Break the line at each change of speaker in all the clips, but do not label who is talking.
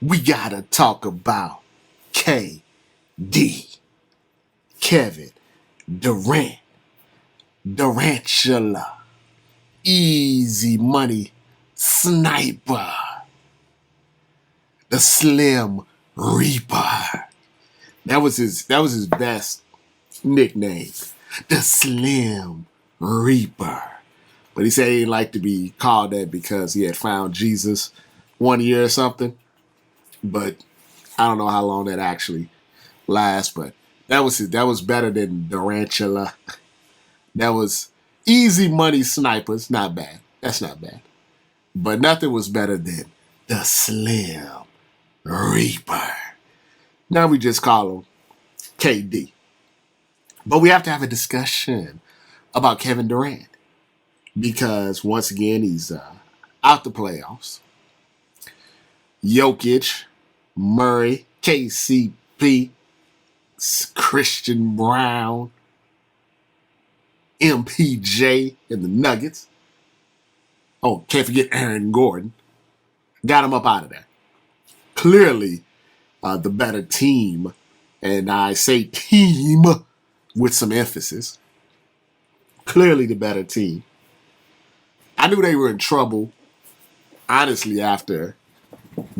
we gotta talk about KD, Kevin Durant, Durantula, Easy Money Sniper, the Slim Reaper. That was his best nickname, the Slim Reaper. But he said he didn't like to be called that because he had found Jesus one year or something. But I don't know how long that actually lasts. But that was better than Durantula. That was Easy Money Snipers. Not bad. That's not bad. But nothing was better than the Slim Reaper. Now we just call him KD. But we have to have a discussion about Kevin Durant. Because once again, he's out the playoffs. Jokic, Murray, KCP, Christian Brown, MPJ, and the Nuggets. Oh, can't forget Aaron Gordon. Got him up out of there. Clearly the better team. And I say team with some emphasis. Clearly the better team. I knew they were in trouble, honestly, after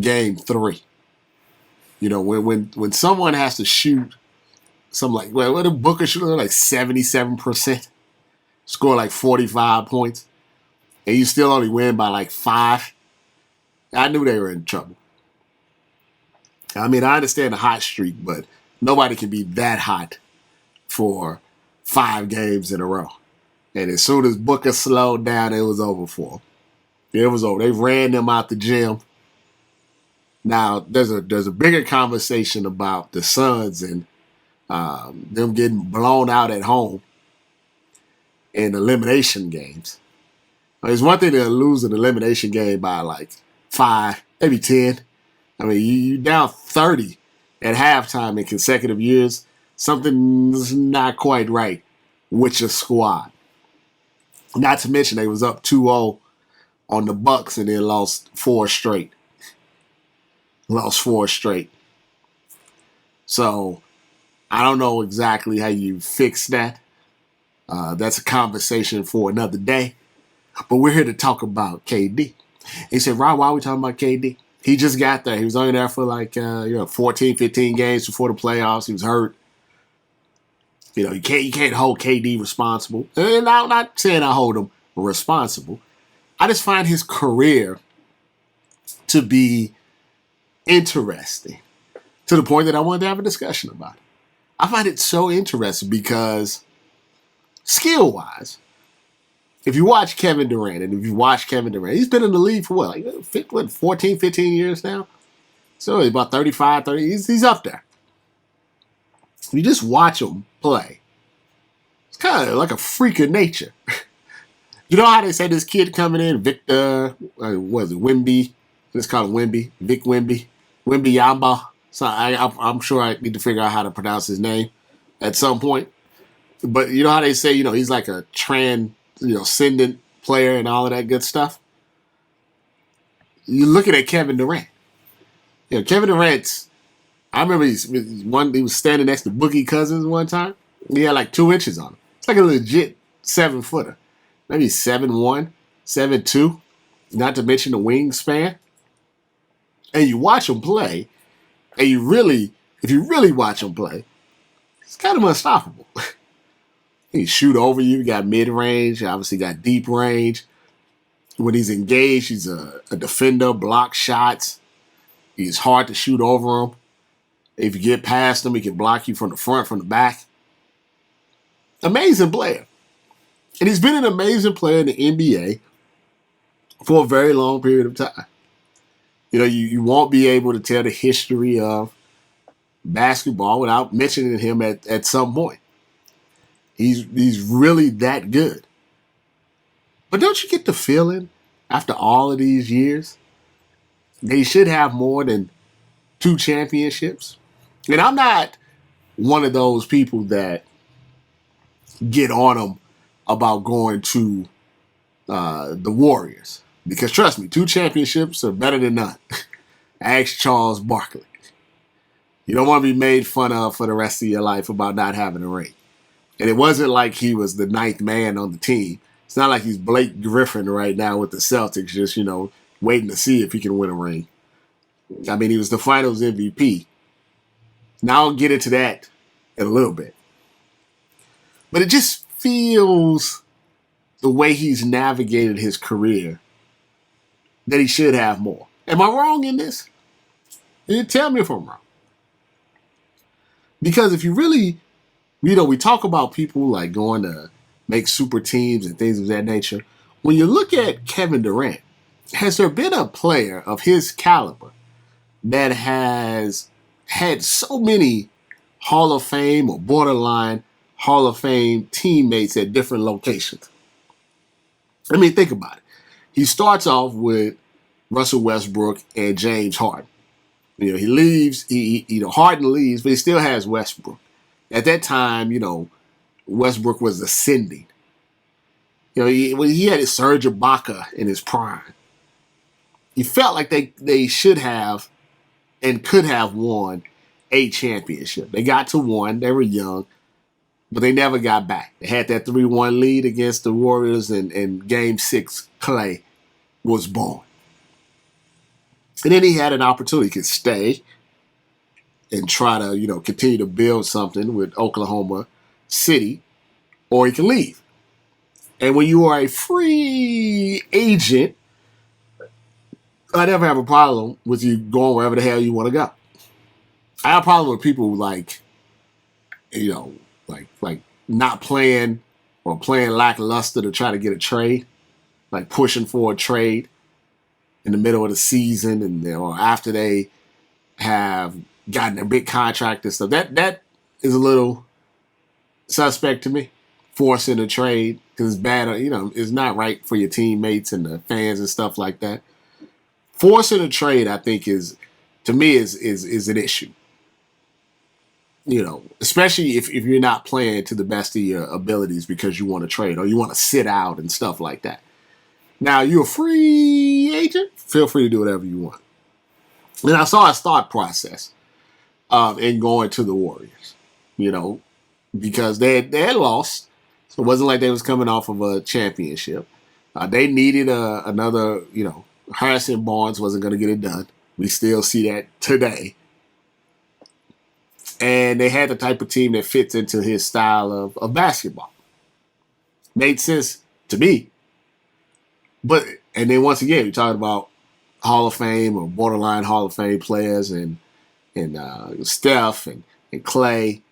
game 3. You know, when someone has to shoot some what did Booker shoot like 77%, score like 45 points, and you still only win by like 5, I knew they were in trouble. I mean, I understand the hot streak, but nobody can be that hot for 5 games in a row. And as soon as Booker slowed down, it was over for him. It was over. They ran them out the gym. Now, there's a bigger conversation about the Suns and them getting blown out at home in elimination games. It's one thing to lose an elimination game by like 5, maybe 10. I mean, you down 30 at halftime in consecutive years. Something's not quite right with your squad. Not to mention they was up 2-0 on the Bucks and then lost 4 straight. So I don't know exactly how you fix that. That's a conversation for another day. But we're here to talk about KD. He said, Rob, why are we talking about KD? He just got there. He was only there for like 14, 15 games before the playoffs. He was hurt. You know, you can't hold KD responsible. And I'm not saying I hold him responsible. I just find his career to be interesting to the point that I wanted to have a discussion about it. I find it so interesting because skill-wise, if you watch Kevin Durant, he's been in the league for what 14, 15 years now? So he's about 35, 30. He's up there. You just watch him play. It's kind of like a freak of nature. You know how they say this kid coming in, Victor, what is it, Wemby? Let's call him Wemby. Vic Wemby. Wemby Yamba. So I'm sure I need to figure out how to pronounce his name at some point. But you know how they say, he's like a transcendent player and all of that good stuff? You're looking at Kevin Durant. Kevin Durant's, I remember he was standing next to Boogie Cousins one time. He had like 2 inches on him. It's like a legit 7-footer. Maybe 7'1", 7'2", not to mention the wingspan. And you watch him play, and if you really watch him play, it's kind of unstoppable. He shoot over you. You got mid-range. Obviously got deep range. When he's engaged, he's a defender, block shots. He's hard to shoot over him. If you get past him, he can block you from the front, from the back. Amazing player. And he's been an amazing player in the NBA for a very long period of time. You won't be able to tell the history of basketball without mentioning him at some point. He's really that good. But don't you get the feeling, after all of these years, they should have more than 2 championships? And I'm not one of those people that get on them about going to the Warriors. Because trust me, 2 championships are better than none. Ask Charles Barkley. You don't want to be made fun of for the rest of your life about not having a ring. And it wasn't like he was the ninth man on the team. It's not like he's Blake Griffin right now with the Celtics, just, waiting to see if he can win a ring. I mean, he was the finals MVP. Now I'll get into that in a little bit. But it just feels the way he's navigated his career that he should have more. Am I wrong in this? Tell me if I'm wrong. Because if you really, we talk about people like going to make super teams and things of that nature. When you look at Kevin Durant, has there been a player of his caliber that has had so many Hall of Fame or borderline Hall of Fame teammates at different locations? I mean, think about it. He starts off with Russell Westbrook and James Harden. He leaves, Harden leaves, but he still has Westbrook. At that time, Westbrook was ascending. He had his Serge Ibaka in his prime. He felt like they should have and could have won a championship. They got to one. They were young, but they never got back. They had that 3-1 lead against the Warriors, and Game 6, Clay was born. And then he had an opportunity. He could stay and try to, continue to build something with Oklahoma City, or he can leave. And when you are a free agent, I never have a problem with you going wherever the hell you want to go. I have a problem with people like not playing or playing lackluster to try to get a trade, like pushing for a trade in the middle of the season or after they have gotten a big contract and stuff. That is a little suspect to me. Forcing a trade because it's bad, it's not right for your teammates and the fans and stuff like that. Forcing a trade, I think, is an issue. Especially if you're not playing to the best of your abilities because you want to trade or you want to sit out and stuff like that. Now, you're a free agent, feel free to do whatever you want. And I saw his thought process in going to the Warriors, because they had lost. So it wasn't like they was coming off of a championship. They needed another, Harrison Barnes wasn't going to get it done. We still see that today. And they had the type of team that fits into his style of basketball. Made sense to me. And then once again, you're talking about Hall of Fame or borderline Hall of Fame players and Steph and Clay,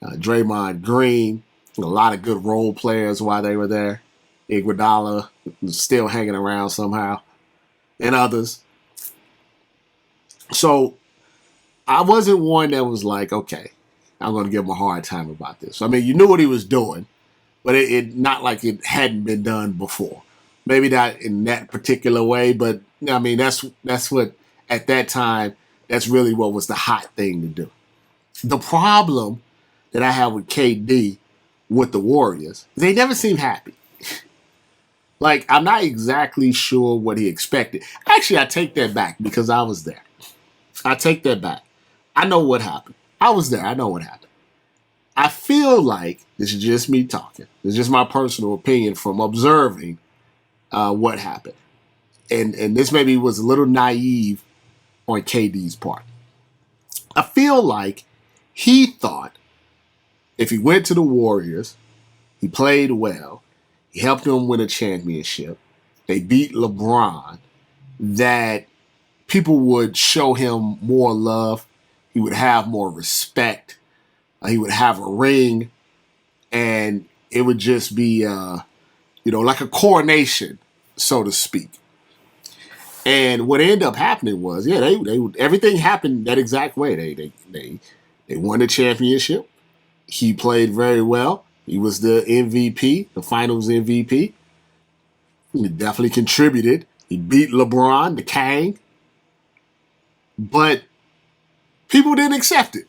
Draymond Green, a lot of good role players while they were there. Iguodala was still hanging around somehow, and others. So I wasn't one that was like, okay, I'm going to give him a hard time about this. I mean, you knew what he was doing, but it not like it hadn't been done before. Maybe not in that particular way, but I mean, that's what, at that time, that's really what was the hot thing to do. The problem that I have with KD with the Warriors, they never seem happy. Like, I'm not exactly sure what he expected. Actually, I take that back because I was there. I take that back. I know what happened. I was there. I know what happened. I feel like, this is just me talking. It's just my personal opinion from observing what happened. And this maybe was a little naive on KD's part. I feel like he thought if he went to the Warriors, he played well, he helped them win a championship, they beat LeBron, that people would show him more love, he would have more respect, he would have a ring, and it would just be, like a coronation, so to speak. And what ended up happening was, they everything happened that exact way. They won the championship. He played very well. He was the MVP, the Finals MVP. He definitely contributed. He beat LeBron, the King. But people didn't accept it.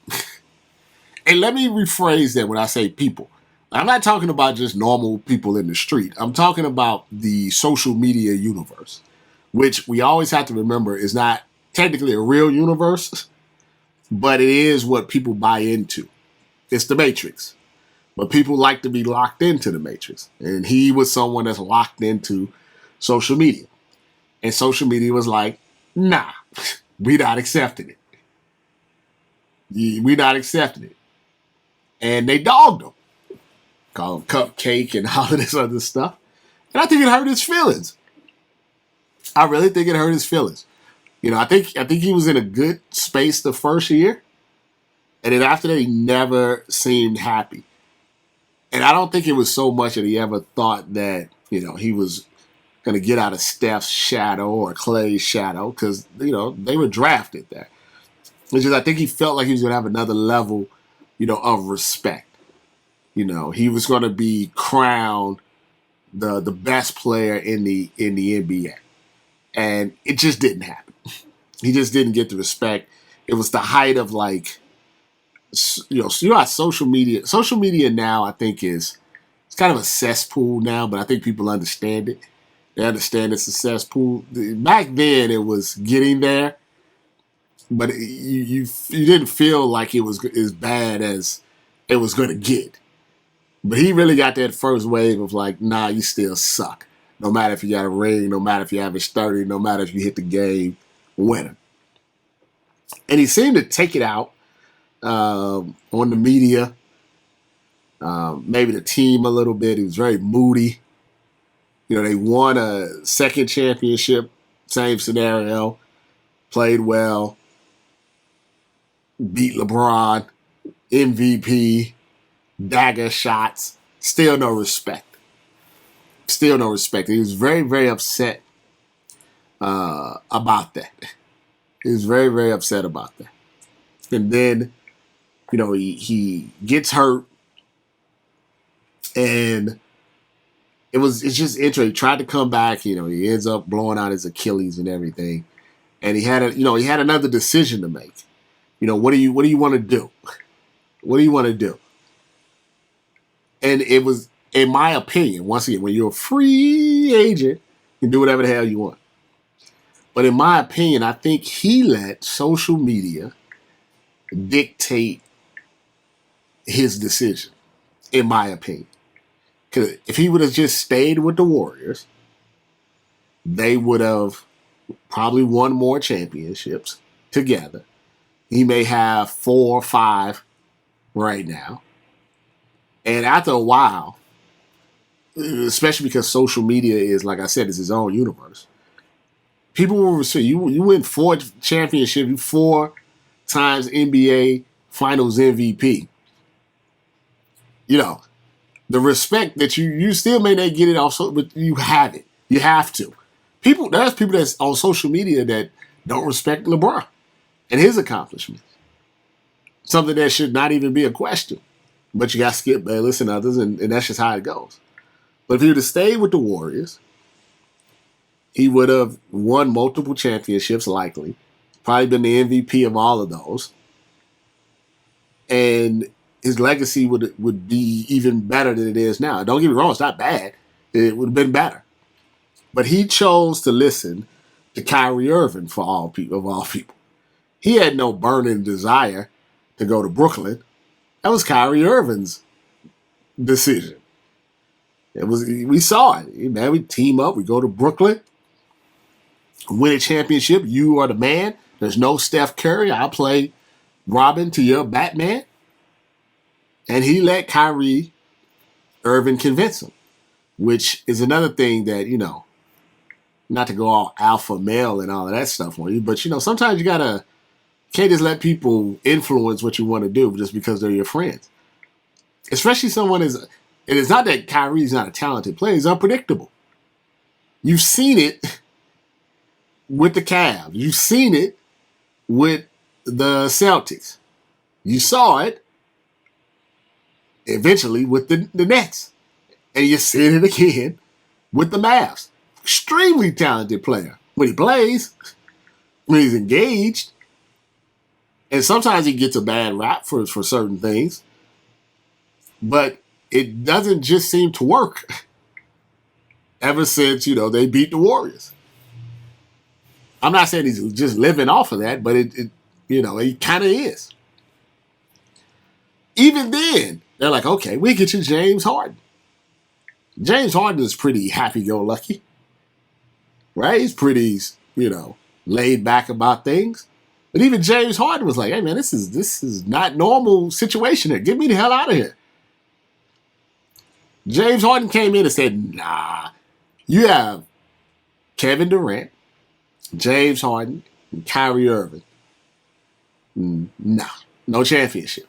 And let me rephrase that when I say people. I'm not talking about just normal people in the street. I'm talking about the social media universe, which we always have to remember is not technically a real universe, but it is what people buy into. It's the Matrix. But people like to be locked into the Matrix. And he was someone that's locked into social media. And social media was like, nah, we not accepting it. We not accepting it. And they dogged him. Called him Cupcake and all of this other stuff. And I think it hurt his feelings. I really think it hurt his feelings. I think he was in a good space the first year. And then after that, he never seemed happy. And I don't think it was so much that he ever thought that, he was going to get out of Steph's shadow or Clay's shadow because, they were drafted there. It's just I think he felt like he was going to have another level, of respect. He was going to be crowned the best player in the NBA. And it just didn't happen. He just didn't get the respect. It was the height of how social media now, I think it's kind of a cesspool now, but I think people understand it. They understand it's a cesspool. Back then, it was getting there, but you didn't feel like it was as bad as it was going to get. But he really got that first wave of nah, you still suck. No matter if you got a ring, no matter if you average 30, no matter if you hit the game winner. And he seemed to take it out on the media, maybe the team a little bit. He was very moody. They won a second championship, same scenario, played well, beat LeBron, MVP, dagger shots, still no respect. Still no respect. He was very, very upset about that. He was very, very upset about that. And then, he gets hurt, and it's just interesting. He tried to come back. He ends up blowing out his Achilles and everything. And he had another decision to make. What do you want to do? What do you want to do? And it was, in my opinion, once again, when you're a free agent, you can do whatever the hell you want. But in my opinion, I think he let social media dictate his decision, in my opinion. Because if he would have just stayed with the Warriors, they would have probably won more championships together. He may have 4 or 5 right now. And after a while, especially because social media is, like I said, is his own universe, people will say, you win 4 championships, you 4 times NBA Finals MVP. The respect that you still may not get it also, but you have it. You have to. There's people that's on social media that don't respect LeBron and his accomplishments. Something that should not even be a question. But you got Skip Bayless and others, and that's just how it goes. But if he would have stayed with the Warriors, he would have won multiple championships, likely. Probably been the MVP of all of those. And his legacy would be even better than it is now. Don't get me wrong, it's not bad. It would have been better. But he chose to listen to Kyrie Irving of all people. He had no burning desire to go to Brooklyn. That was Kyrie Irving's decision. We saw it. Man, we team up, we go to Brooklyn, win a championship. You are the man. There's no Steph Curry. I'll play Robin to your Batman. And he let Kyrie Irving convince him, which is another thing that, not to go all alpha male and all of that stuff on you, but, sometimes you can't just let people influence what you want to do just because they're your friends. Especially and it's not that Kyrie's not a talented player, he's unpredictable. You've seen it with the Cavs. You've seen it with the Celtics. You saw it eventually with the Nets. And you're seeing it again with the Mavs. Extremely talented player. When he plays, when he's engaged. And sometimes he gets a bad rap for certain things. But it doesn't just seem to work ever since, they beat the Warriors. I'm not saying he's just living off of that, but it he kind of is. Even then, they're like, okay, we get you James Harden. James Harden is pretty happy-go-lucky, right? He's pretty, laid back about things. But even James Harden was like, hey, man, this is not normal situation here. Get me the hell out of here. James Harden came in and said, nah, you have Kevin Durant, James Harden, and Kyrie Irving. Nah, no championship.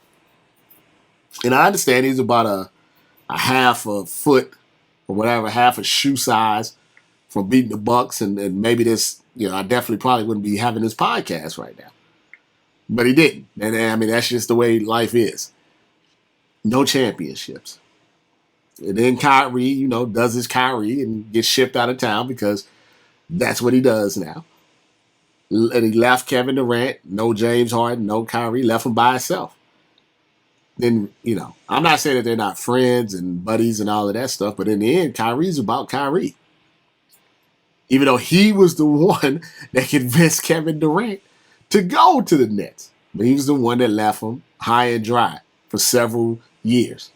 And I understand he's about a half a foot or whatever, half a shoe size from beating the Bucks. And maybe this, I definitely probably wouldn't be having this podcast right now. But he didn't. And I mean, that's just the way life is. No championships. And then Kyrie, does his Kyrie and gets shipped out of town because that's what he does now. And he left Kevin Durant, no James Harden, no Kyrie, left him by himself. Then, I'm not saying that they're not friends and buddies and all of that stuff, but in the end, Kyrie's about Kyrie. Even though he was the one that convinced Kevin Durant to go to the Nets. But he was the one that left him high and dry for several years.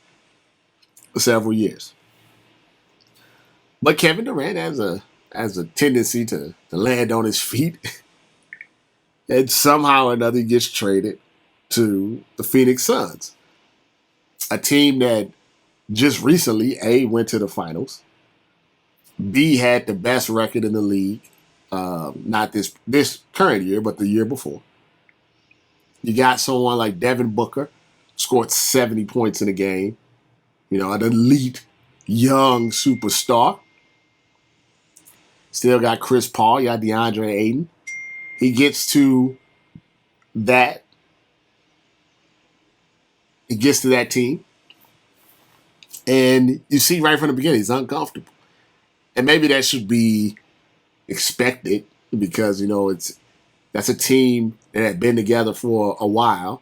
But Kevin Durant has a tendency to land on his feet. And somehow or another he gets traded to the Phoenix Suns. A team that just recently, A, went to the finals. B, had the best record in the league. Not this current year, but the year before. You got someone like Devin Booker, scored 70 points in a game. An elite young superstar. Still got Chris Paul. You got DeAndre Ayton. He gets to that. He gets to that team. And you see right from the beginning, he's uncomfortable. And maybe that should be expected because, that's a team that had been together for a while.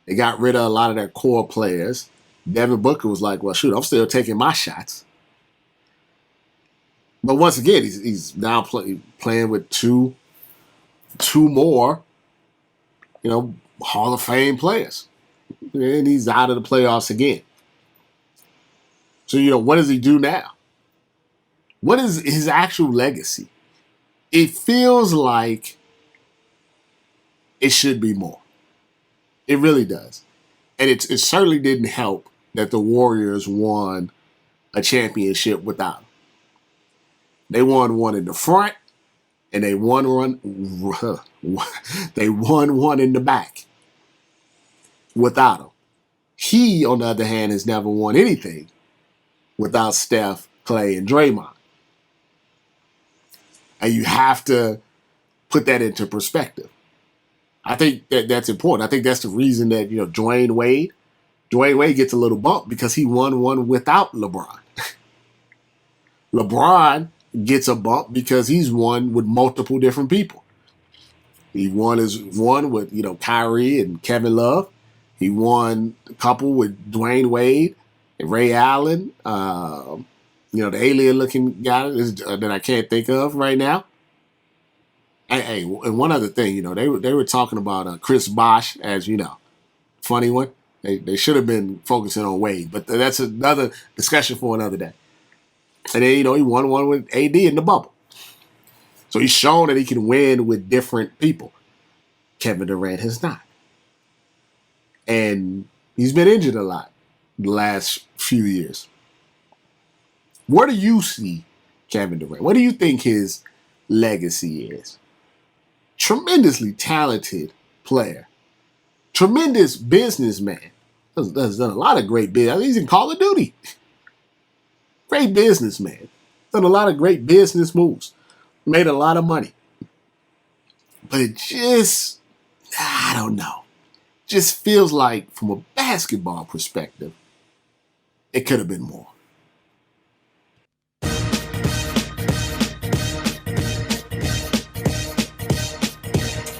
They got rid of a lot of their core players. Devin Booker was like, well, shoot, I'm still taking my shots. But once again, he's now playing with two more, Hall of Fame players. And he's out of the playoffs again. So, what does he do now? What is his actual legacy? It feels like it should be more. It really does. And it certainly didn't help that the Warriors won a championship without him. They won one in the front, and they won one in the back without him. He, on the other hand, has never won anything without Steph, Clay, and Draymond. And you have to put that into perspective. I think that's important. I think that's the reason that, Dwayne Wade gets a little bump because he won one without LeBron. LeBron gets a bump because he's won with multiple different people. He won with, Kyrie and Kevin Love. He won a couple with Dwayne Wade and Ray Allen. The alien-looking guy that I can't think of right now. Hey, and one other thing, they were talking about Chris Bosh as, funny one. They should have been focusing on Wade, but that's another discussion for another day. And then, he won one with AD in the bubble. So he's shown that he can win with different people. Kevin Durant has not. And he's been injured a lot the last few years. Where do you see Kevin Durant? What do you think his legacy is? Tremendously talented player. Tremendous businessman. Has done a lot of great business. He's in Call of Duty. Great businessman. Done a lot of great business moves. Made a lot of money. But it just, I don't know. Just feels like, from a basketball perspective, it could have been more.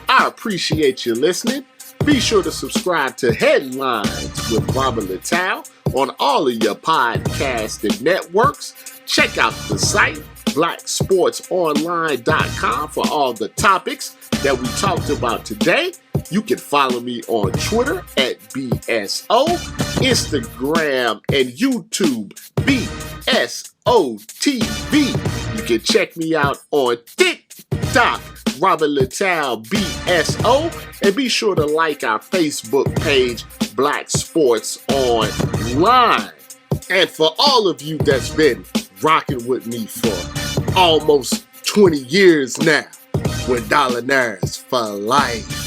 I appreciate you listening. Be sure to subscribe to Headlines with Robert Littal on all of your podcasting networks. Check out the site, blacksportsonline.com for all the topics that we talked about today. You can follow me on Twitter at BSO, Instagram and YouTube BSOTV. You can check me out on TikTok, Robert Littal BSO, and be sure to like our Facebook page, Black Sports Online. And for all of you that's been rocking with me for almost 20 years now, we're Dollionaires for life.